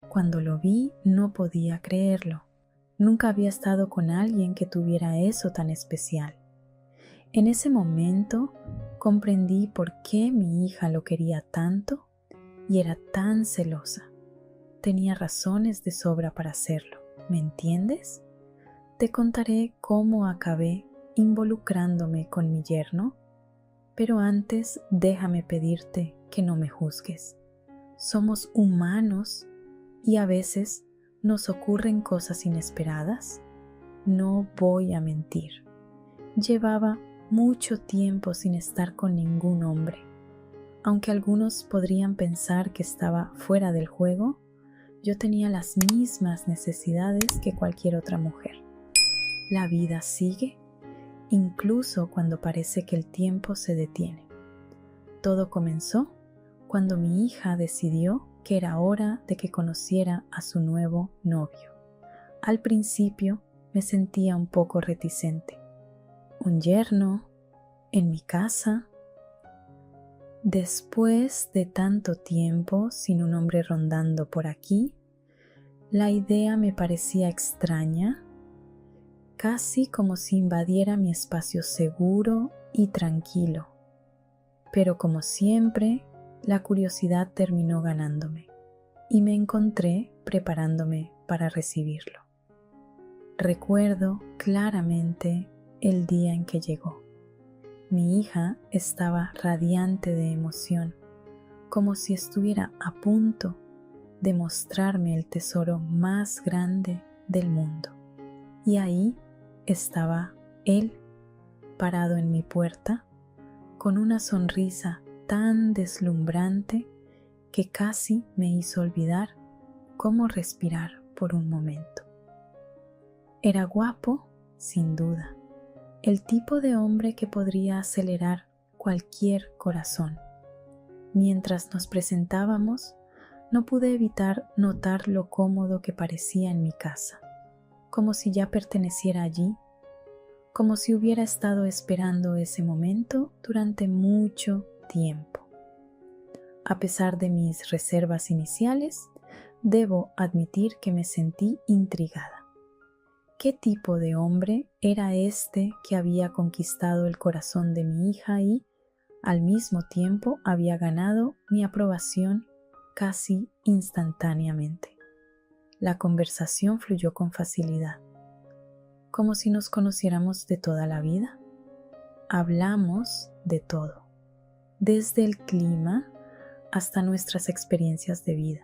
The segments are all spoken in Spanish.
Cuando lo vi, no podía creerlo. Nunca había estado con alguien que tuviera eso tan especial. En ese momento comprendí por qué mi hija lo quería tanto y era tan celosa. Tenía razones de sobra para hacerlo, ¿me entiendes? Te contaré cómo acabé involucrándome con mi yerno, pero antes déjame pedirte que no me juzgues. Somos humanos y a veces nos ocurren cosas inesperadas. No voy a mentir. Llevaba mucho tiempo sin estar con ningún hombre. Aunque algunos podrían pensar que estaba fuera del juego, yo tenía las mismas necesidades que cualquier otra mujer. La vida sigue, incluso cuando parece que el tiempo se detiene. Todo comenzó cuando mi hija decidió que era hora de que conociera a su nuevo novio. Al principio me sentía un poco reticente. Un yerno en mi casa. Después de tanto tiempo sin un hombre rondando por aquí, la idea me parecía extraña, casi como si invadiera mi espacio seguro y tranquilo. Pero como siempre, la curiosidad terminó ganándome y me encontré preparándome para recibirlo. Recuerdo claramente el día en que llegó. Mi hija estaba radiante de emoción, como si estuviera a punto de mostrarme el tesoro más grande del mundo. Y ahí estaba él, parado en mi puerta, con una sonrisa tan deslumbrante que casi me hizo olvidar cómo respirar por un momento. Era guapo, sin duda, el tipo de hombre que podría acelerar cualquier corazón. Mientras nos presentábamos, no pude evitar notar lo cómodo que parecía en mi casa, como si ya perteneciera allí, como si hubiera estado esperando ese momento durante mucho tiempo. A pesar de mis reservas iniciales, debo admitir que me sentí intrigada. ¿Qué tipo de hombre era este que había conquistado el corazón de mi hija y, al mismo tiempo, había ganado mi aprobación casi instantáneamente? La conversación fluyó con facilidad, como si nos conociéramos de toda la vida. Hablamos de todo, desde el clima hasta nuestras experiencias de vida.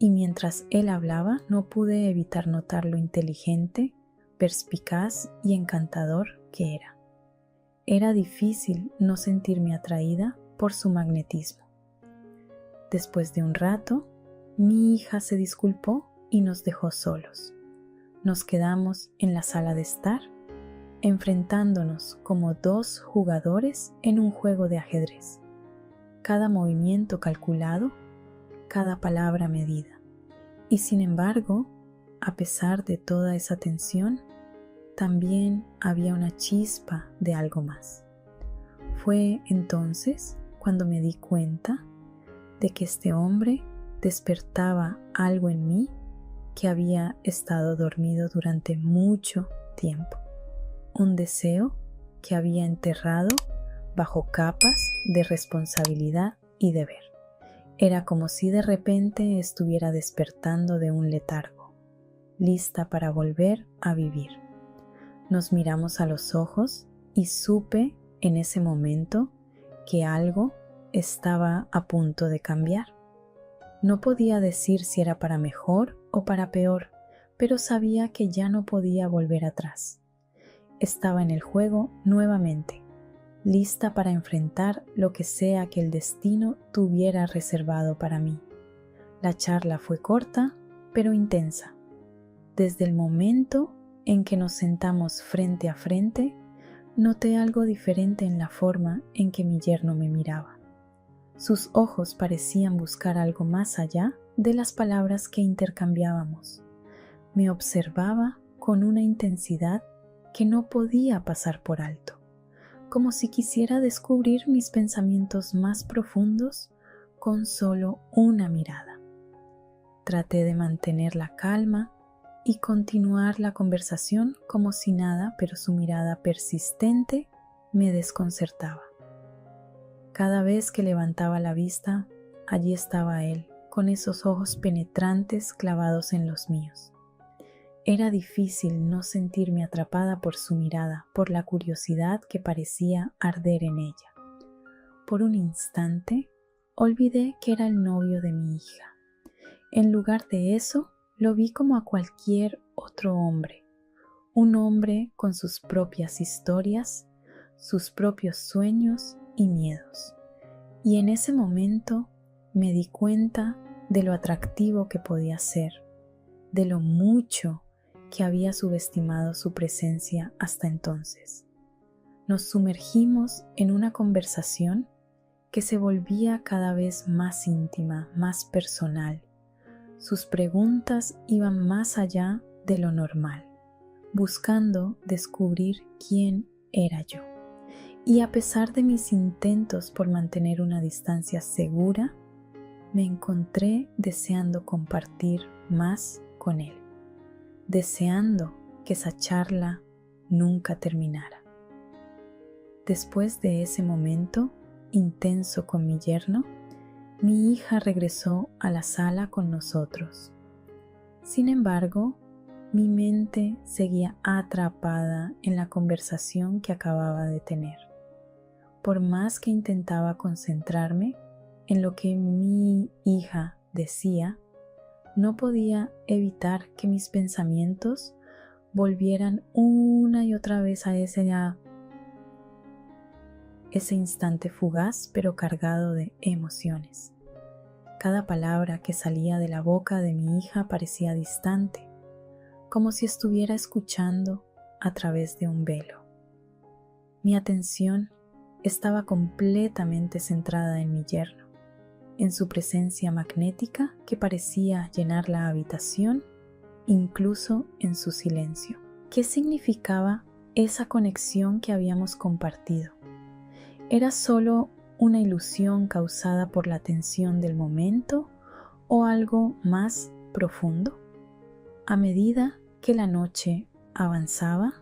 Y mientras él hablaba, no pude evitar notar lo inteligente, perspicaz y encantador que era. Era difícil no sentirme atraída por su magnetismo. Después de un rato, mi hija se disculpó y nos dejó solos. Nos quedamos en la sala de estar, enfrentándonos como dos jugadores en un juego de ajedrez. Cada movimiento calculado, cada palabra medida. Y sin embargo, a pesar de toda esa tensión, también había una chispa de algo más. Fue entonces cuando me di cuenta de que este hombre despertaba algo en mí que había estado dormido durante mucho tiempo. Un deseo que había enterrado bajo capas de responsabilidad y deber. Era como si de repente estuviera despertando de un letargo, lista para volver a vivir. Nos miramos a los ojos y supe en ese momento que algo estaba a punto de cambiar. No podía decir si era para mejor o para peor, pero sabía que ya no podía volver atrás. Estaba en el juego nuevamente, lista para enfrentar lo que sea que el destino tuviera reservado para mí. La charla fue corta, pero intensa. Desde el momento en que nos sentamos frente a frente, noté algo diferente en la forma en que mi yerno me miraba. Sus ojos parecían buscar algo más allá de las palabras que intercambiábamos. Me observaba con una intensidad que no podía pasar por alto, como si quisiera descubrir mis pensamientos más profundos con solo una mirada. Traté de mantener la calma y continuar la conversación como si nada, pero su mirada persistente me desconcertaba. Cada vez que levantaba la vista, allí estaba él, con esos ojos penetrantes clavados en los míos. Era difícil no sentirme atrapada por su mirada, por la curiosidad que parecía arder en ella. Por un instante, olvidé que era el novio de mi hija. En lugar de eso, lo vi como a cualquier otro hombre, un hombre con sus propias historias, sus propios sueños y miedos. Y en ese momento me di cuenta de lo atractivo que podía ser, de lo mucho que había subestimado su presencia hasta entonces. Nos sumergimos en una conversación que se volvía cada vez más íntima, más personal. Sus preguntas iban más allá de lo normal, buscando descubrir quién era yo. Y a pesar de mis intentos por mantener una distancia segura, me encontré deseando compartir más con él, deseando que esa charla nunca terminara. Después de ese momento intenso con mi yerno, mi hija regresó a la sala con nosotros. Sin embargo, mi mente seguía atrapada en la conversación que acababa de tener. Por más que intentaba concentrarme en lo que mi hija decía, no podía evitar que mis pensamientos volvieran una y otra vez a ese instante fugaz pero cargado de emociones. Cada palabra que salía de la boca de mi hija parecía distante, como si estuviera escuchando a través de un velo. Mi atención estaba completamente centrada en mi yerno, en su presencia magnética que parecía llenar la habitación, incluso en su silencio. ¿Qué significaba esa conexión que habíamos compartido? ¿Era solo una ilusión causada por la tensión del momento o algo más profundo? A medida que la noche avanzaba,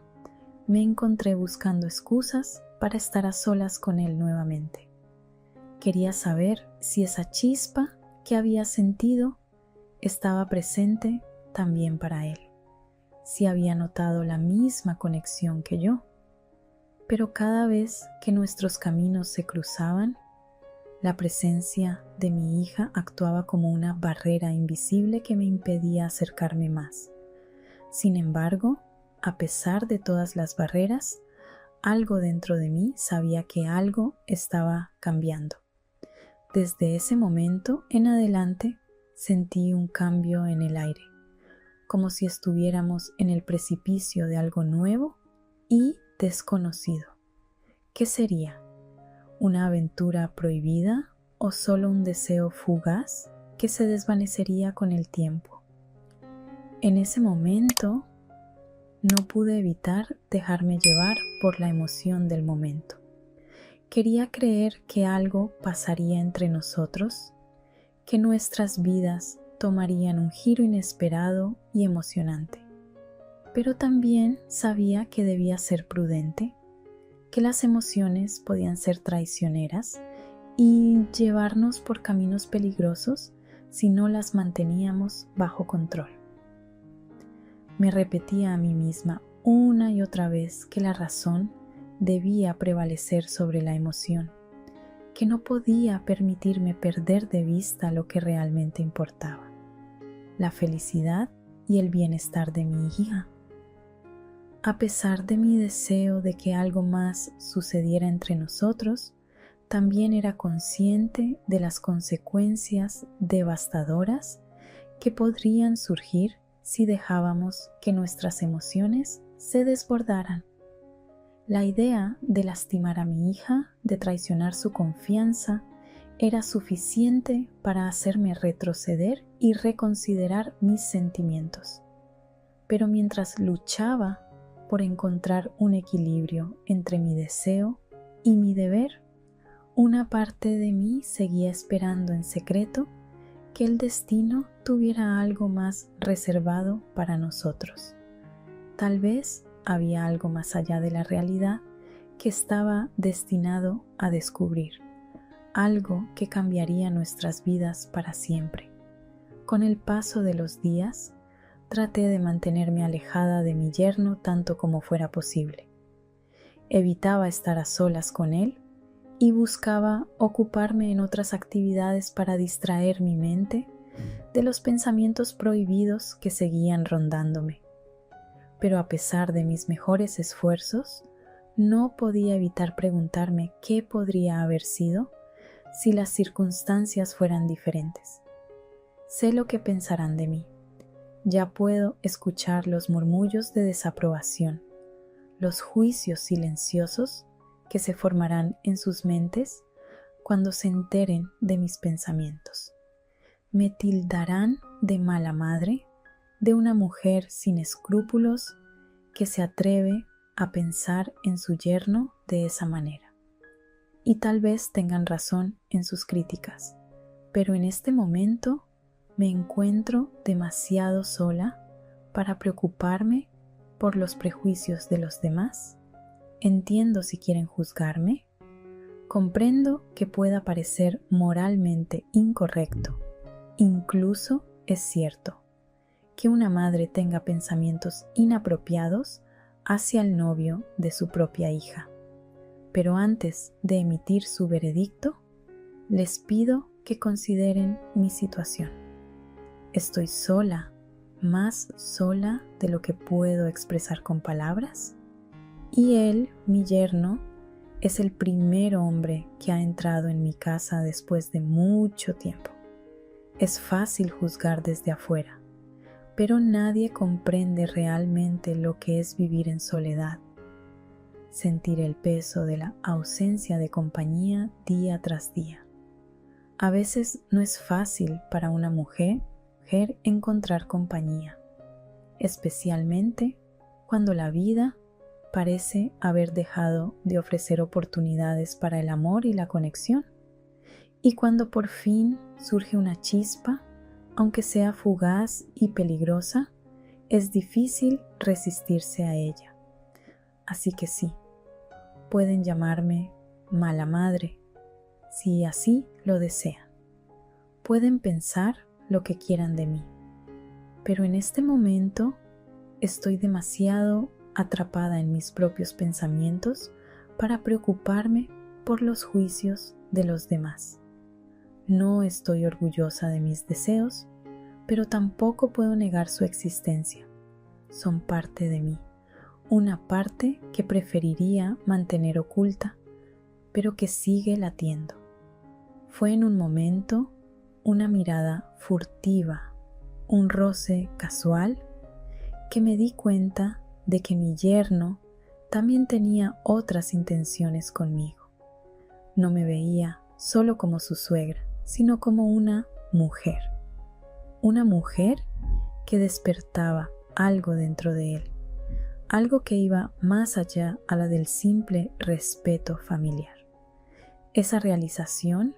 me encontré buscando excusas para estar a solas con él nuevamente. Quería saber si esa chispa que había sentido estaba presente también para él, si había notado la misma conexión que yo. Pero cada vez que nuestros caminos se cruzaban, la presencia de mi hija actuaba como una barrera invisible que me impedía acercarme más. Sin embargo, a pesar de todas las barreras, algo dentro de mí sabía que algo estaba cambiando. Desde ese momento en adelante sentí un cambio en el aire, como si estuviéramos en el precipicio de algo nuevo y desconocido. ¿Qué sería? ¿Una aventura prohibida o solo un deseo fugaz que se desvanecería con el tiempo? En ese momento no pude evitar dejarme llevar por la emoción del momento. Quería creer que algo pasaría entre nosotros, que nuestras vidas tomarían un giro inesperado y emocionante. Pero también sabía que debía ser prudente, que las emociones podían ser traicioneras y llevarnos por caminos peligrosos si no las manteníamos bajo control. Me repetía a mí misma una y otra vez que la razón debía prevalecer sobre la emoción, que no podía permitirme perder de vista lo que realmente importaba, la felicidad y el bienestar de mi hija. A pesar de mi deseo de que algo más sucediera entre nosotros, también era consciente de las consecuencias devastadoras que podrían surgir si dejábamos que nuestras emociones se desbordaran. La idea de lastimar a mi hija, de traicionar su confianza, era suficiente para hacerme retroceder y reconsiderar mis sentimientos. Pero mientras luchaba por encontrar un equilibrio entre mi deseo y mi deber, una parte de mí seguía esperando en secreto que el destino tuviera algo más reservado para nosotros. Tal vez había algo más allá de la realidad que estaba destinado a descubrir, algo que cambiaría nuestras vidas para siempre. Con el paso de los días, traté de mantenerme alejada de mi yerno tanto como fuera posible. Evitaba estar a solas con él y buscaba ocuparme en otras actividades para distraer mi mente de los pensamientos prohibidos que seguían rondándome. Pero a pesar de mis mejores esfuerzos, no podía evitar preguntarme qué podría haber sido si las circunstancias fueran diferentes. Sé lo que pensarán de mí. Ya puedo escuchar los murmullos de desaprobación, los juicios silenciosos que se formarán en sus mentes cuando se enteren de mis pensamientos. Me tildarán de mala madre, de una mujer sin escrúpulos que se atreve a pensar en su yerno de esa manera. Y tal vez tengan razón en sus críticas, pero en este momento me encuentro demasiado sola para preocuparme por los prejuicios de los demás. Entiendo si quieren juzgarme. Comprendo que pueda parecer moralmente incorrecto. Incluso es cierto que una madre tenga pensamientos inapropiados hacia el novio de su propia hija. Pero antes de emitir su veredicto, les pido que consideren mi situación. Estoy sola, más sola de lo que puedo expresar con palabras, y él, mi yerno, es el primer hombre que ha entrado en mi casa después de mucho tiempo. Es fácil juzgar desde afuera, pero nadie comprende realmente lo que es vivir en soledad, sentir el peso de la ausencia de compañía día tras día. A veces no es fácil para una mujer encontrar compañía, especialmente cuando la vida parece haber dejado de ofrecer oportunidades para el amor y la conexión, y cuando por fin surge una chispa, aunque sea fugaz y peligrosa, es difícil resistirse a ella. Así que sí, pueden llamarme mala madre, si así lo desean. Pueden pensar lo que quieran de mí, pero en este momento estoy demasiado atrapada en mis propios pensamientos para preocuparme por los juicios de los demás. No estoy orgullosa de mis deseos, pero tampoco puedo negar su existencia. Son parte de mí, una parte que preferiría mantener oculta, pero que sigue latiendo. Fue en un momento, una mirada furtiva, un roce casual, que me di cuenta de que mi yerno también tenía otras intenciones conmigo. No me veía solo como su suegra, sino como una mujer que despertaba algo dentro de él, algo que iba más allá a la del simple respeto familiar. Esa realización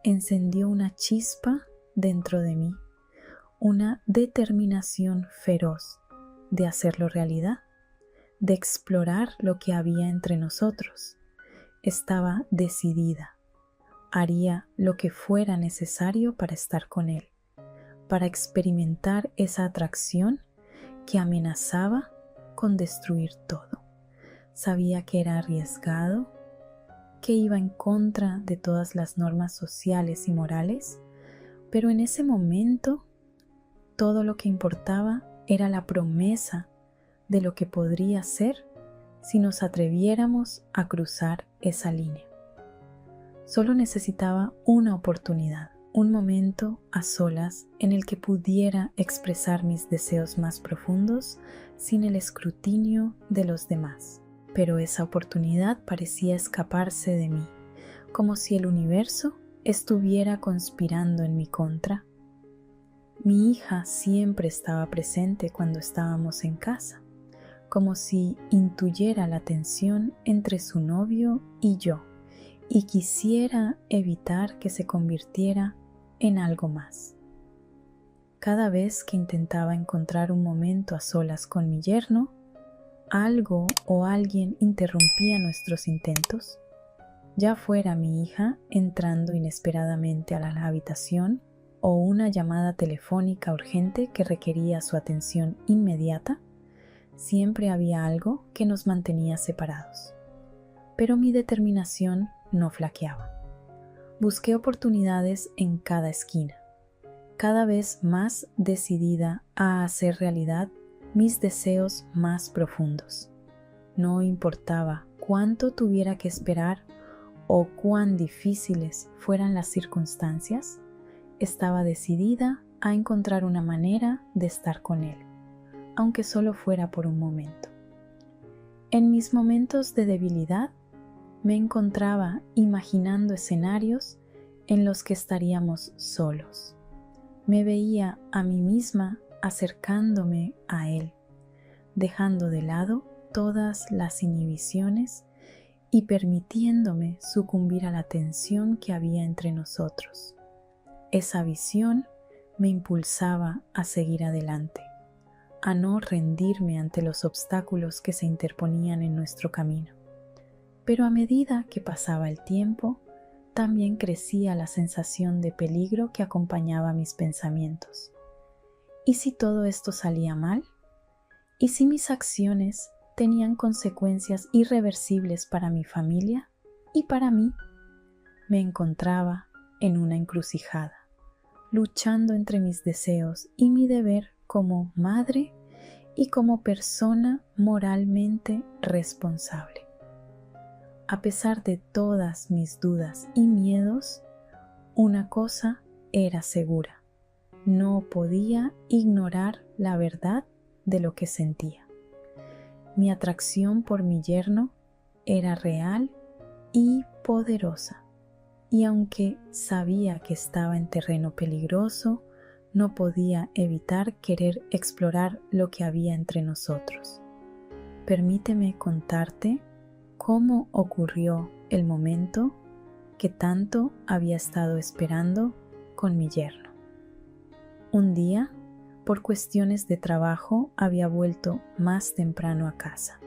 encendió una chispa dentro de mí, una determinación feroz de hacerlo realidad, de explorar lo que había entre nosotros. Estaba decidida. Haría lo que fuera necesario para estar con él, para experimentar esa atracción que amenazaba con destruir todo. Sabía que era arriesgado, que iba en contra de todas las normas sociales y morales, pero en ese momento todo lo que importaba era la promesa de lo que podría ser si nos atreviéramos a cruzar esa línea. Solo necesitaba una oportunidad, un momento a solas en el que pudiera expresar mis deseos más profundos sin el escrutinio de los demás. Pero esa oportunidad parecía escaparse de mí, como si el universo estuviera conspirando en mi contra. Mi hija siempre estaba presente cuando estábamos en casa, como si intuyera la tensión entre su novio y yo, y quisiera evitar que se convirtiera en algo más. Cada vez que intentaba encontrar un momento a solas con mi yerno, algo o alguien interrumpía nuestros intentos, ya fuera mi hija entrando inesperadamente a la habitación o una llamada telefónica urgente que requería su atención inmediata. Siempre había algo que nos mantenía separados. Pero mi determinación no flaqueaba. Busqué oportunidades en cada esquina, cada vez más decidida a hacer realidad mis deseos más profundos. No importaba cuánto tuviera que esperar o cuán difíciles fueran las circunstancias, estaba decidida a encontrar una manera de estar con él, aunque solo fuera por un momento. En mis momentos de debilidad, me encontraba imaginando escenarios en los que estaríamos solos. Me veía a mí misma acercándome a él, dejando de lado todas las inhibiciones y permitiéndome sucumbir a la tensión que había entre nosotros. Esa visión me impulsaba a seguir adelante, a no rendirme ante los obstáculos que se interponían en nuestro camino. Pero a medida que pasaba el tiempo, también crecía la sensación de peligro que acompañaba mis pensamientos. ¿Y si todo esto salía mal? ¿Y si mis acciones tenían consecuencias irreversibles para mi familia y para mí? Me encontraba en una encrucijada, luchando entre mis deseos y mi deber como madre y como persona moralmente responsable. A pesar de todas mis dudas y miedos, una cosa era segura: no podía ignorar la verdad de lo que sentía. Mi atracción por mi yerno era real y poderosa, y aunque sabía que estaba en terreno peligroso, no podía evitar querer explorar lo que había entre nosotros. Permíteme contarte cómo ocurrió el momento que tanto había estado esperando con mi yerno. Un día, por cuestiones de trabajo, había vuelto más temprano a casa.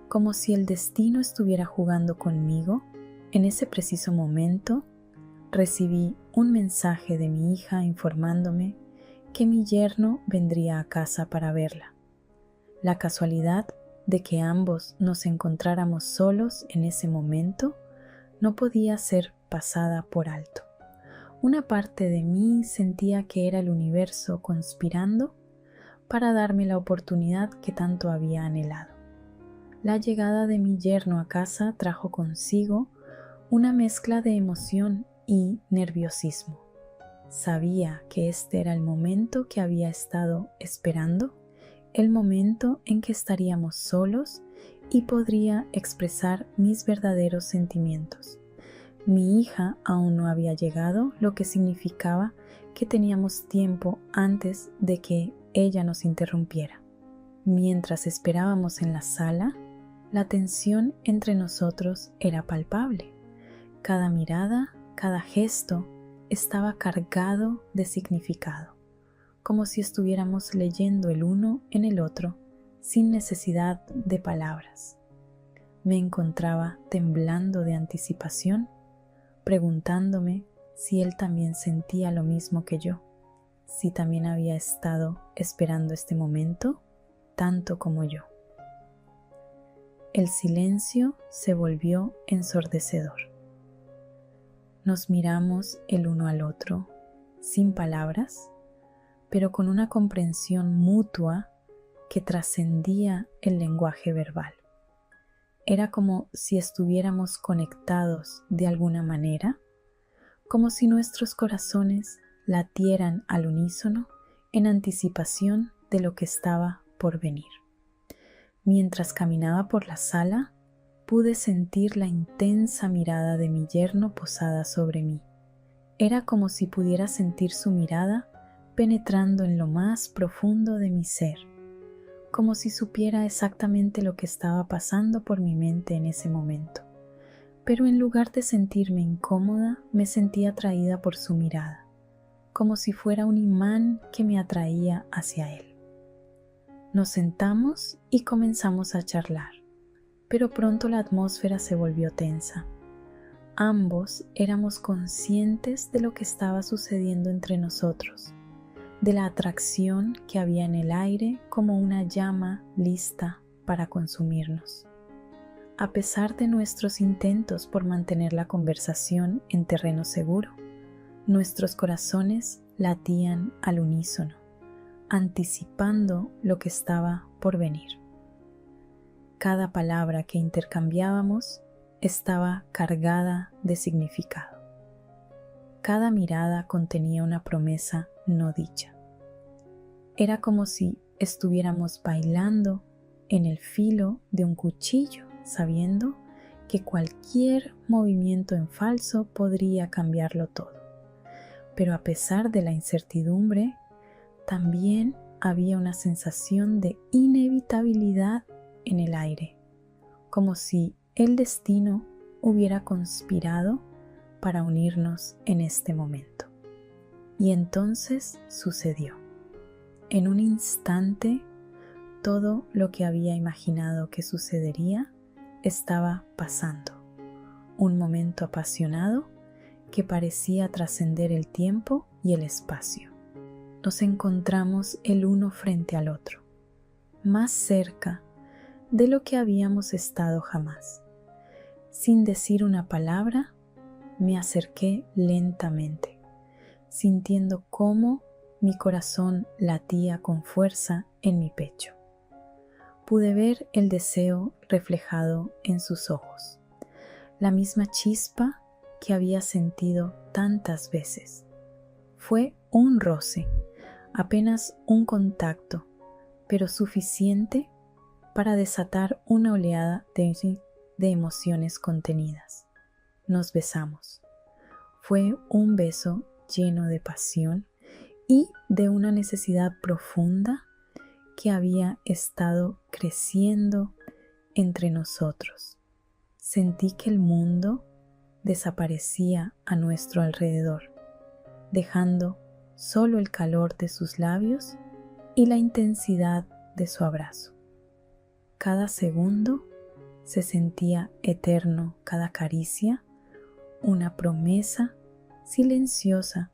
Como si el destino estuviera jugando conmigo, en ese preciso momento recibí un mensaje de mi hija informándome que mi yerno vendría a casa para verla. La casualidad de que ambos nos encontráramos solos en ese momento no podía ser pasada por alto. Una parte de mí sentía que era el universo conspirando para darme la oportunidad que tanto había anhelado. La llegada de mi yerno a casa trajo consigo una mezcla de emoción y nerviosismo. Sabía que este era el momento que había estado esperando, el momento en que estaríamos solos y podría expresar mis verdaderos sentimientos. Mi hija aún no había llegado, lo que significaba que teníamos tiempo antes de que ella nos interrumpiera. Mientras esperábamos en la sala, la tensión entre nosotros era palpable. Cada mirada, cada gesto estaba cargado de significado, como si estuviéramos leyendo el uno en el otro sin necesidad de palabras. Me encontraba temblando de anticipación, preguntándome si él también sentía lo mismo que yo, si también había estado esperando este momento tanto como yo. El silencio se volvió ensordecedor. Nos miramos el uno al otro, sin palabras, pero con una comprensión mutua que trascendía el lenguaje verbal. Era como si estuviéramos conectados de alguna manera, como si nuestros corazones latieran al unísono en anticipación de lo que estaba por venir. Mientras caminaba por la sala, pude sentir la intensa mirada de mi yerno posada sobre mí. Era como si pudiera sentir su mirada penetrando en lo más profundo de mi ser, como si supiera exactamente lo que estaba pasando por mi mente en ese momento. Pero en lugar de sentirme incómoda, me sentía atraída por su mirada, como si fuera un imán que me atraía hacia él. Nos sentamos y comenzamos a charlar, pero pronto la atmósfera se volvió tensa. Ambos éramos conscientes de lo que estaba sucediendo entre nosotros, de la atracción que había en el aire como una llama lista para consumirnos. A pesar de nuestros intentos por mantener la conversación en terreno seguro, nuestros corazones latían al unísono, anticipando lo que estaba por venir. Cada palabra que intercambiábamos estaba cargada de significado. Cada mirada contenía una promesa no dicha. Era como si estuviéramos bailando en el filo de un cuchillo, sabiendo que cualquier movimiento en falso podría cambiarlo todo. Pero a pesar de la incertidumbre, también había una sensación de inevitabilidad en el aire, como si el destino hubiera conspirado para unirnos en este momento. Y entonces sucedió. En un instante, todo lo que había imaginado que sucedería estaba pasando. Un momento apasionado que parecía trascender el tiempo y el espacio. Nos encontramos el uno frente al otro, más cerca de lo que habíamos estado jamás. Sin decir una palabra, me acerqué lentamente, sintiendo cómo mi corazón latía con fuerza en mi pecho. Pude ver el deseo reflejado en sus ojos, la misma chispa que había sentido tantas veces. Fue un roce, apenas un contacto, pero suficiente para desatar una oleada de emociones contenidas. Nos besamos. Fue un beso lleno de pasión y de una necesidad profunda que había estado creciendo entre nosotros. Sentí que el mundo desaparecía a nuestro alrededor, dejando solo el calor de sus labios y la intensidad de su abrazo. Cada segundo se sentía eterno, cada caricia, una promesa silenciosa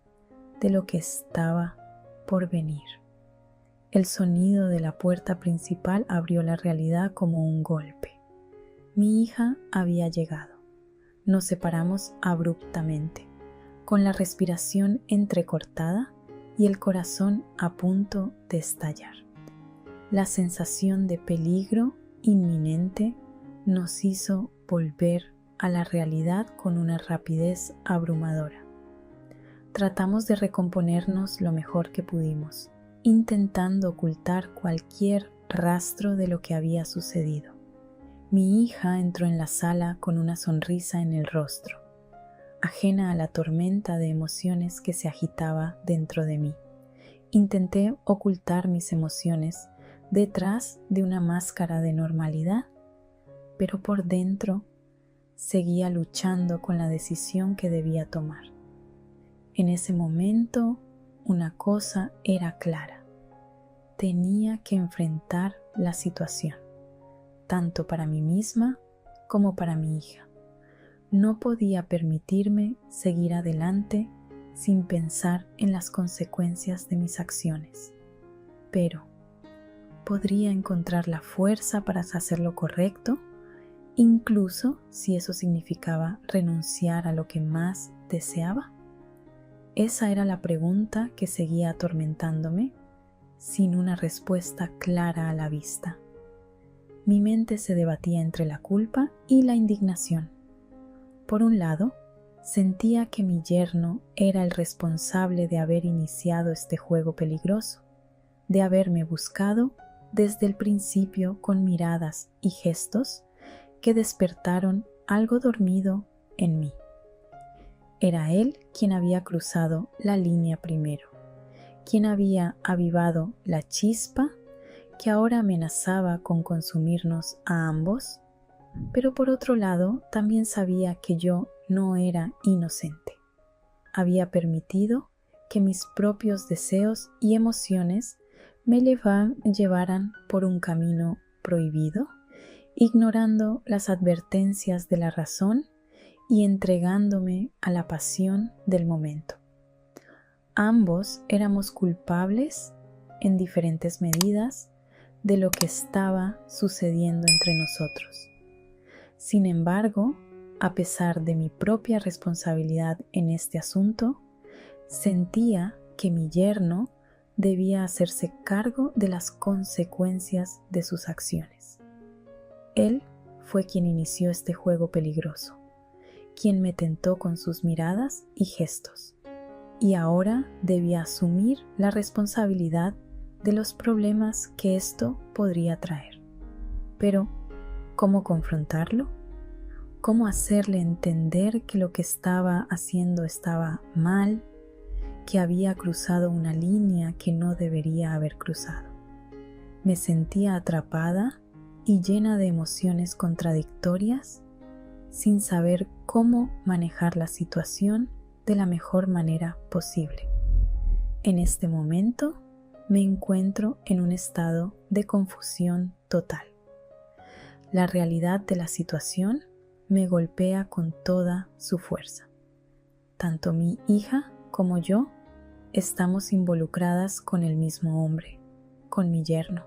de lo que estaba por venir. El sonido de la puerta principal abrió la realidad como un golpe. Mi hija había llegado. Nos separamos abruptamente, con la respiración entrecortada y el corazón a punto de estallar. La sensación de peligro inminente nos hizo volver a la realidad con una rapidez abrumadora. Tratamos de recomponernos lo mejor que pudimos, intentando ocultar cualquier rastro de lo que había sucedido. Mi hija entró en la sala con una sonrisa en el rostro, ajena a la tormenta de emociones que se agitaba dentro de mí. Intenté ocultar mis emociones detrás de una máscara de normalidad, pero por dentro seguía luchando con la decisión que debía tomar. En ese momento, una cosa era clara: tenía que enfrentar la situación, tanto para mí misma como para mi hija. No podía permitirme seguir adelante sin pensar en las consecuencias de mis acciones. Pero, ¿podría encontrar la fuerza para hacer lo correcto, incluso si eso significaba renunciar a lo que más deseaba? Esa era la pregunta que seguía atormentándome, sin una respuesta clara a la vista. Mi mente se debatía entre la culpa y la indignación. Por un lado, sentía que mi yerno era el responsable de haber iniciado este juego peligroso, de haberme buscado desde el principio con miradas y gestos que despertaron algo dormido en mí. Era él quien había cruzado la línea primero, quien había avivado la chispa que ahora amenazaba con consumirnos a ambos, pero por otro lado también sabía que yo no era inocente. Había permitido que mis propios deseos y emociones me llevaran por un camino prohibido, ignorando las advertencias de la razón y entregándome a la pasión del momento. Ambos éramos culpables en diferentes medidas de lo que estaba sucediendo entre nosotros. Sin embargo, a pesar de mi propia responsabilidad en este asunto, sentía que mi yerno debía hacerse cargo de las consecuencias de sus acciones. Él fue quien inició este juego peligroso, quien me tentó con sus miradas y gestos, y ahora debía asumir la responsabilidad de los problemas que esto podría traer. Pero, ¿cómo confrontarlo? ¿Cómo hacerle entender que lo que estaba haciendo estaba mal, que había cruzado una línea que no debería haber cruzado? Me sentía atrapada y llena de emociones contradictorias, sin saber cómo manejar la situación de la mejor manera posible. En este momento me encuentro en un estado de confusión total. La realidad de la situación me golpea con toda su fuerza. Tanto mi hija como yo estamos involucradas con el mismo hombre, con mi yerno.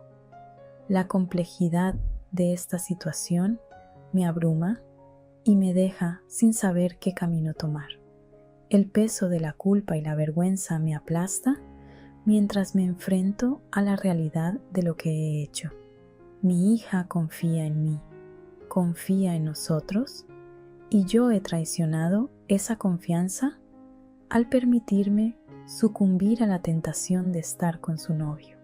La complejidad de esta situación me abruma y me deja sin saber qué camino tomar. El peso de la culpa y la vergüenza me aplasta mientras me enfrento a la realidad de lo que he hecho. Mi hija confía en mí, confía en nosotros, y yo he traicionado esa confianza al permitirme sucumbir a la tentación de estar con su novio.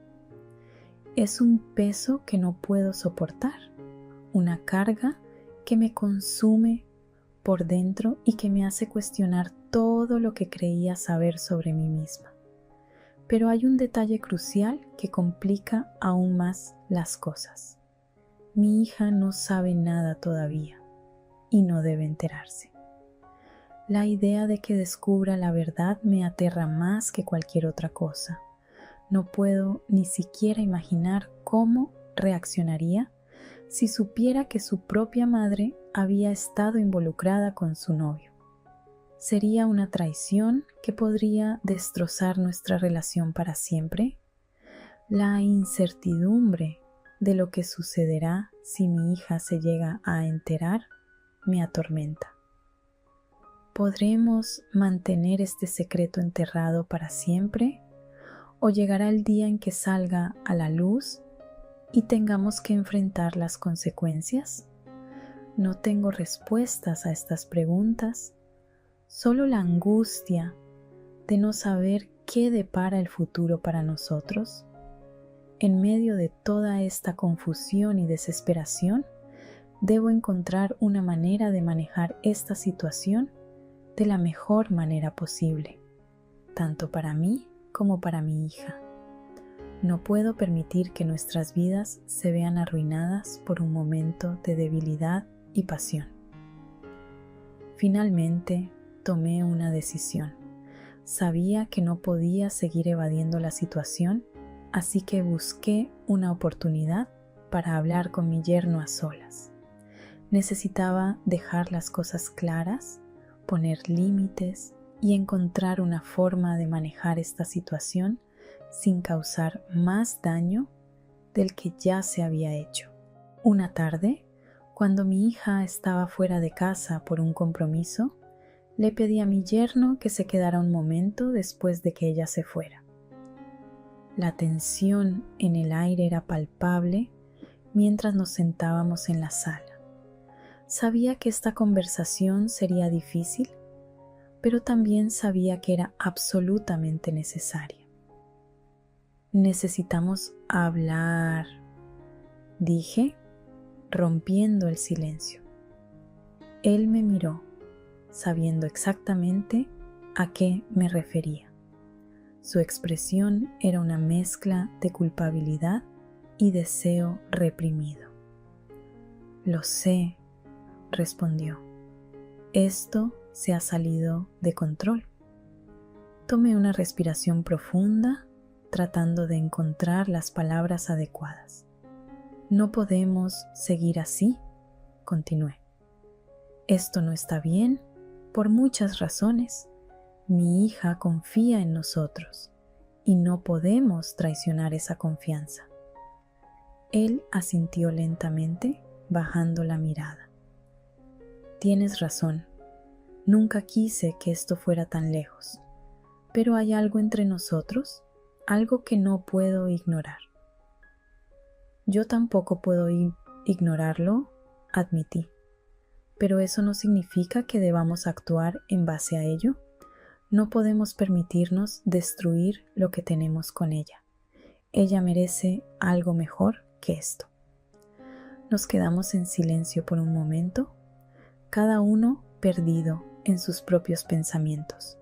Es un peso que no puedo soportar, una carga que me consume por dentro y que me hace cuestionar todo lo que creía saber sobre mí misma. Pero hay un detalle crucial que complica aún más las cosas. Mi hija no sabe nada todavía y no debe enterarse. La idea de que descubra la verdad me aterra más que cualquier otra cosa. No puedo ni siquiera imaginar cómo reaccionaría si supiera que su propia madre había estado involucrada con su novio. ¿Sería una traición que podría destrozar nuestra relación para siempre? La incertidumbre de lo que sucederá si mi hija se llega a enterar me atormenta. ¿Podremos mantener este secreto enterrado para siempre? ¿O llegará el día en que salga a la luz y tengamos que enfrentar las consecuencias? No tengo respuestas a estas preguntas, solo la angustia de no saber qué depara el futuro para nosotros. En medio de toda esta confusión y desesperación, debo encontrar una manera de manejar esta situación de la mejor manera posible, tanto para mí como para mi hija. No puedo permitir que nuestras vidas se vean arruinadas por un momento de debilidad y pasión. Finalmente, tomé una decisión. Sabía que no podía seguir evadiendo la situación, así que busqué una oportunidad para hablar con mi yerno a solas. Necesitaba dejar las cosas claras, poner límites y encontrar una forma de manejar esta situación sin causar más daño del que ya se había hecho. Una tarde, cuando mi hija estaba fuera de casa por un compromiso, le pedí a mi yerno que se quedara un momento después de que ella se fuera. La tensión en el aire era palpable mientras nos sentábamos en la sala. Sabía que esta conversación sería difícil, pero también sabía que era absolutamente necesaria. Necesitamos hablar, dije, rompiendo el silencio. Él me miró, sabiendo exactamente a qué me refería. Su expresión era una mezcla de culpabilidad y deseo reprimido. Lo sé, respondió. Esto se ha salido de control. Tomé una respiración profunda, tratando de encontrar las palabras adecuadas. No podemos seguir así, continué. Esto no está bien por muchas razones. Mi hija confía en nosotros y no podemos traicionar esa confianza. Él asintió lentamente, bajando la mirada. Tienes razón, nunca quise que esto fuera tan lejos, pero hay algo entre nosotros, algo que no puedo ignorar. Yo tampoco puedo ignorarlo, admití, pero eso no significa que debamos actuar en base a ello. No podemos permitirnos destruir lo que tenemos con ella. Ella merece algo mejor que esto. Nos quedamos en silencio por un momento, cada uno perdido en sus propios pensamientos.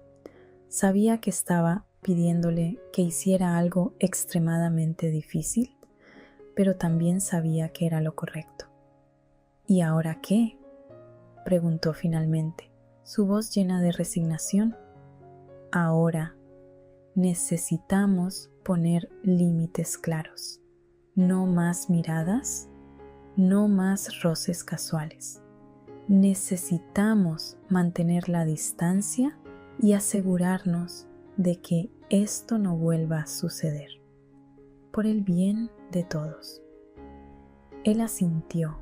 Sabía que estaba pidiéndole que hiciera algo extremadamente difícil, pero también sabía que era lo correcto. ¿Y ahora qué?, preguntó finalmente, su voz llena de resignación. Ahora necesitamos poner límites claros. No más miradas, no más roces casuales. Necesitamos mantener la distancia y asegurarnos de que esto no vuelva a suceder, por el bien de todos. Él asintió,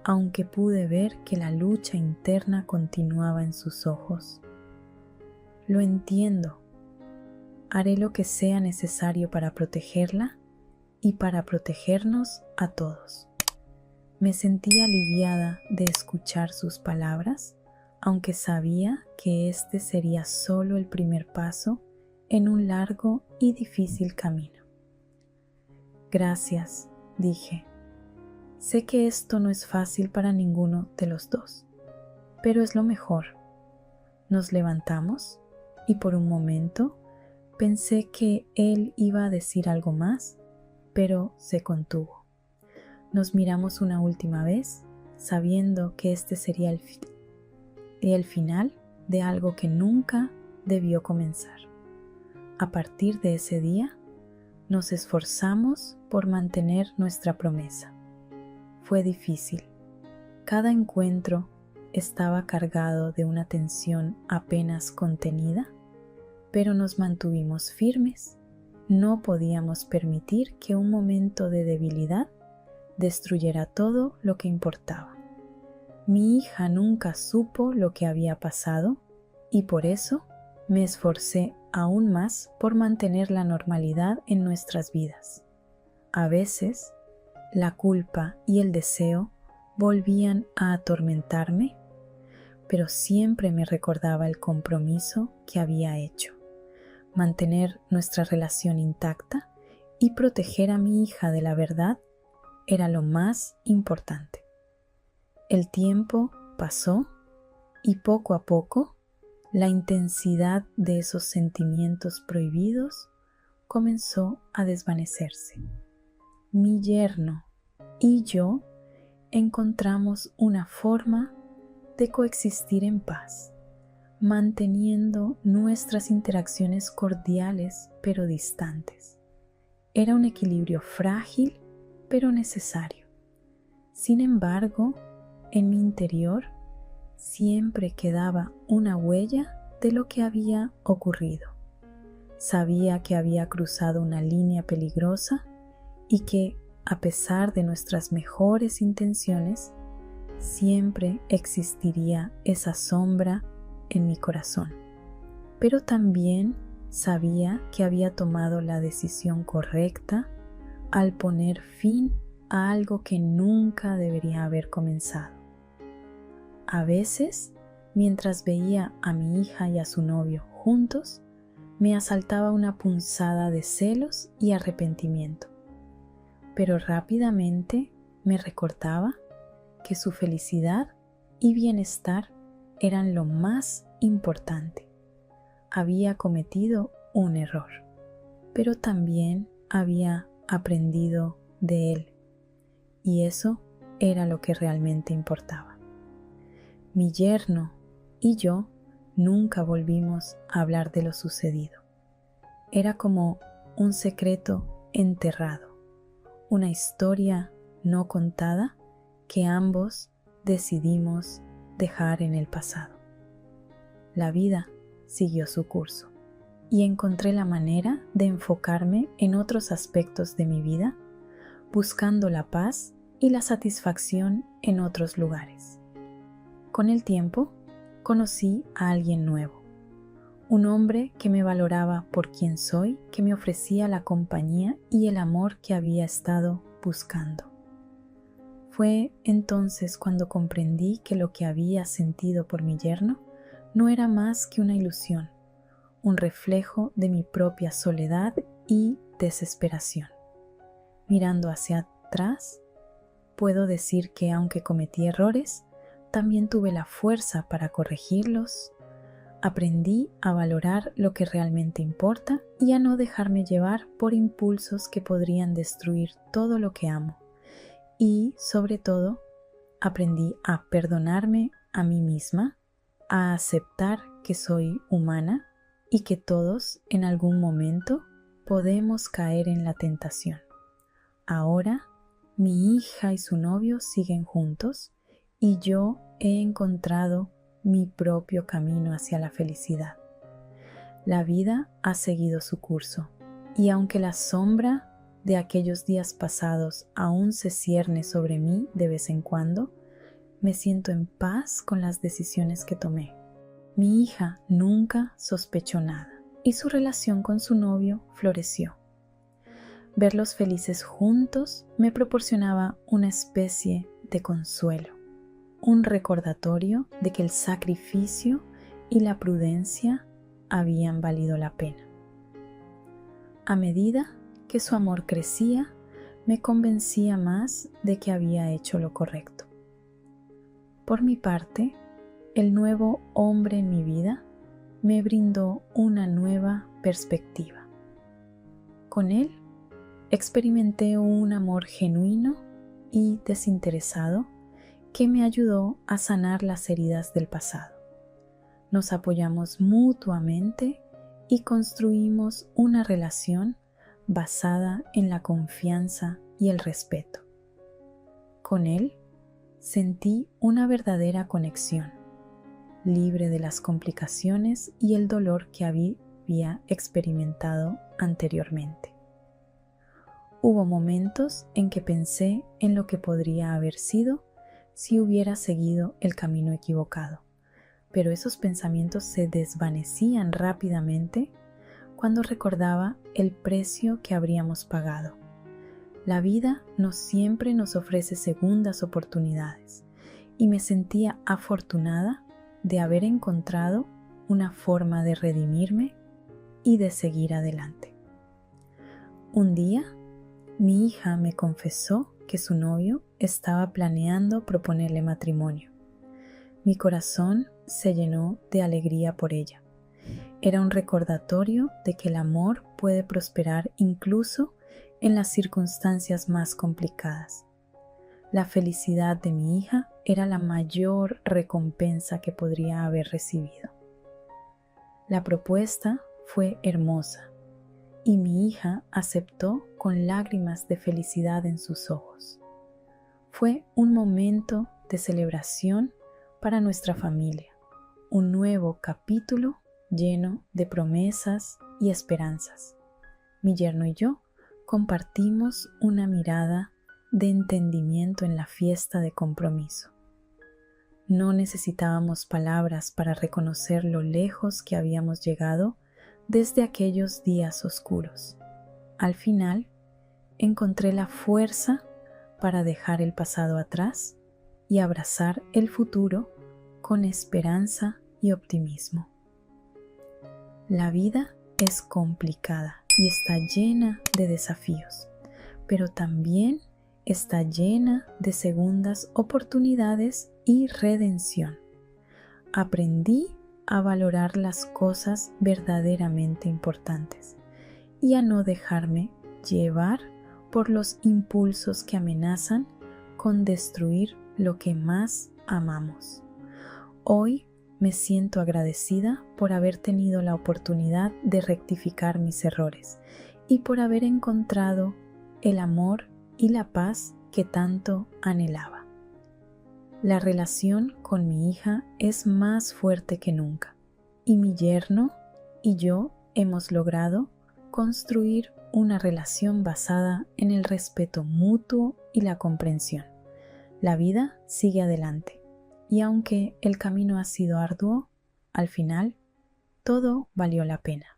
aunque pude ver que la lucha interna continuaba en sus ojos. Lo entiendo. Haré lo que sea necesario para protegerla y para protegernos a todos. Me sentí aliviada de escuchar sus palabras, aunque sabía que este sería solo el primer paso en un largo y difícil camino. Gracias, dije. Sé que esto no es fácil para ninguno de los dos, pero es lo mejor. Nos levantamos y por un momento pensé que él iba a decir algo más, pero se contuvo. Nos miramos una última vez, sabiendo que este sería el final de algo que nunca debió comenzar. A partir de ese día, nos esforzamos por mantener nuestra promesa. Fue difícil. Cada encuentro estaba cargado de una tensión apenas contenida, pero nos mantuvimos firmes. No podíamos permitir que un momento de debilidad destruyera todo lo que importaba. Mi hija nunca supo lo que había pasado y por eso me esforcé aún más por mantener la normalidad en nuestras vidas. A veces, la culpa y el deseo volvían a atormentarme, pero siempre me recordaba el compromiso que había hecho: mantener nuestra relación intacta y proteger a mi hija de la verdad era lo más importante. El tiempo pasó y poco a poco la intensidad de esos sentimientos prohibidos comenzó a desvanecerse. Mi yerno y yo encontramos una forma de coexistir en paz, manteniendo nuestras interacciones cordiales pero distantes. Era un equilibrio frágil pero necesario. Sin embargo, en mi interior siempre quedaba una huella de lo que había ocurrido. Sabía que había cruzado una línea peligrosa y que, a pesar de nuestras mejores intenciones, siempre existiría esa sombra en mi corazón. Pero también sabía que había tomado la decisión correcta al poner fin a algo que nunca debería haber comenzado. A veces, mientras veía a mi hija y a su novio juntos, me asaltaba una punzada de celos y arrepentimiento. Pero rápidamente me recordaba que su felicidad y bienestar eran lo más importante. Había cometido un error, pero también había aprendido de él, y eso era lo que realmente importaba. Mi yerno y yo nunca volvimos a hablar de lo sucedido. Era como un secreto enterrado, una historia no contada que ambos decidimos dejar en el pasado. La vida siguió su curso y encontré la manera de enfocarme en otros aspectos de mi vida, buscando la paz y la satisfacción en otros lugares. Con el tiempo, conocí a alguien nuevo, un hombre que me valoraba por quien soy, que me ofrecía la compañía y el amor que había estado buscando. Fue entonces cuando comprendí que lo que había sentido por mi yerno no era más que una ilusión, un reflejo de mi propia soledad y desesperación. Mirando hacia atrás, puedo decir que aunque cometí errores, también tuve la fuerza para corregirlos. Aprendí a valorar lo que realmente importa y a no dejarme llevar por impulsos que podrían destruir todo lo que amo. Y, sobre todo, aprendí a perdonarme a mí misma, a aceptar que soy humana y que todos en algún momento podemos caer en la tentación. Ahora, mi hija y su novio siguen juntos y yo he encontrado mi propio camino hacia la felicidad. La vida ha seguido su curso y aunque la sombra de aquellos días pasados aún se cierne sobre mí de vez en cuando, me siento en paz con las decisiones que tomé. Mi hija nunca sospechó nada y su relación con su novio floreció. Verlos felices juntos me proporcionaba una especie de consuelo, un recordatorio de que el sacrificio y la prudencia habían valido la pena. A medida que su amor crecía, me convencía más de que había hecho lo correcto. Por mi parte, el nuevo hombre en mi vida me brindó una nueva perspectiva. Con él, experimenté un amor genuino y desinteresado que me ayudó a sanar las heridas del pasado. Nos apoyamos mutuamente y construimos una relación basada en la confianza y el respeto. Con él sentí una verdadera conexión, libre de las complicaciones y el dolor que había experimentado anteriormente. Hubo momentos en que pensé en lo que podría haber sido si hubiera seguido el camino equivocado, pero esos pensamientos se desvanecían rápidamente cuando recordaba el precio que habríamos pagado. La vida no siempre nos ofrece segundas oportunidades y me sentía afortunada de haber encontrado una forma de redimirme y de seguir adelante. Un día, mi hija me confesó que su novio estaba planeando proponerle matrimonio. Mi corazón se llenó de alegría por ella. Era un recordatorio de que el amor puede prosperar incluso en las circunstancias más complicadas. La felicidad de mi hija era la mayor recompensa que podría haber recibido. La propuesta fue hermosa y mi hija aceptó con lágrimas de felicidad en sus ojos. Fue un momento de celebración para nuestra familia, un nuevo capítulo lleno de promesas y esperanzas. Mi yerno y yo compartimos una mirada de entendimiento en la fiesta de compromiso. No necesitábamos palabras para reconocer lo lejos que habíamos llegado desde aquellos días oscuros. Al final, encontré la fuerza para dejar el pasado atrás y abrazar el futuro con esperanza y optimismo. La vida es complicada y está llena de desafíos, pero también está llena de segundas oportunidades y redención. Aprendí a valorar las cosas verdaderamente importantes y a no dejarme llevar por los impulsos que amenazan con destruir lo que más amamos. Hoy Me siento agradecida por haber tenido la oportunidad de rectificar mis errores y por haber encontrado el amor y la paz que tanto anhelaba. La relación con mi hija es más fuerte que nunca y mi yerno y yo hemos logrado construir una relación basada en el respeto mutuo y la comprensión. La vida sigue adelante y aunque el camino ha sido arduo, al final todo valió la pena.